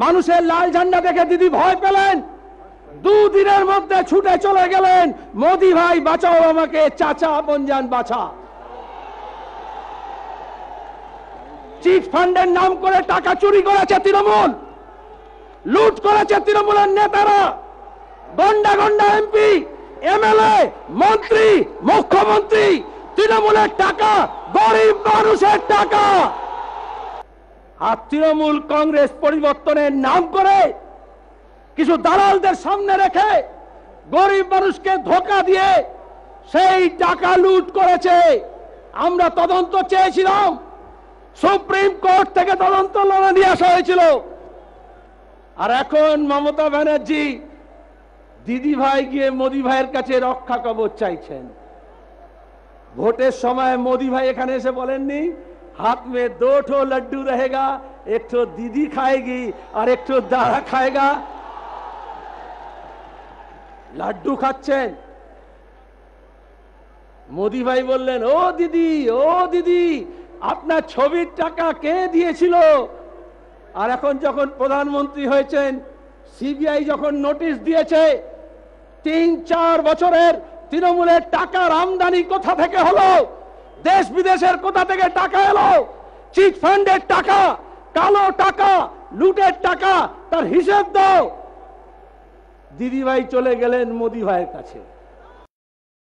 মানুষের লাল ঝান্ডা দেখে দিদি ভয় পেলেন, দুদিনের মধ্যে ছুটে চলে গেলেন, মোদি ভাই বাঁচাও আমাকে, চাচা আপনজান বাঁচা। চিট ফান্ডের নাম করে টাকা চুরি করেছে তৃণমূল, লুট করেছে তৃণমূলের নেতারা, গন্ডা গন্ডা এমপি, এমএলএ, মন্ত্রী, মুখ্যমন্ত্রী, তৃণমূলের টাকা, গরিব মানুষের টাকা। আর তৃণমূল কংগ্রেস পরিবর্তনের নাম করে কিছু দালালদের সামনে রেখে গরিব মানুষকে ধোঁকা দিয়ে সেই টাকা লুট করেছে। আমরা তদন্ত চেয়েছিলাম, সুপ্রিম কোর্ট থেকে তদন্ত লড়ে নিয়ে আসা হয়েছিল। আর এখন মমতা ব্যানার্জি দিদি ভাই গিয়ে মোদি ভাইয়ের কাছে রক্ষা কবচ চাইছেন। ভোটের সময় মোদি ভাই এখানে এসে বলেননি हाथ में 2 ठो लड्डू रहेगा, एक ठो दीदी खाएगी और एक ठो दादा खाएगा। लड्डू खाচ্ছেন, মোদি ভাই বললেন ও দিদি আপনার ছবির টাকা কে দিয়েছিল? আর এখন যখন প্রধানমন্ত্রী হয়েছেন, সিবিআই যখন নোটিশ দিয়েছে 3-4 বছরের তৃণমূলের টাকার আমদানি কোথা থেকে হলো, দেশ বিদেশের কোথা থেকে টাকা এলো, চিট ফান্ডের টাকা, কালো টাকা, লুটের টাকা, তার হিসেব দাও। দিদি ভাই চলে গেলেন মোদি ভাইয়ের কাছে।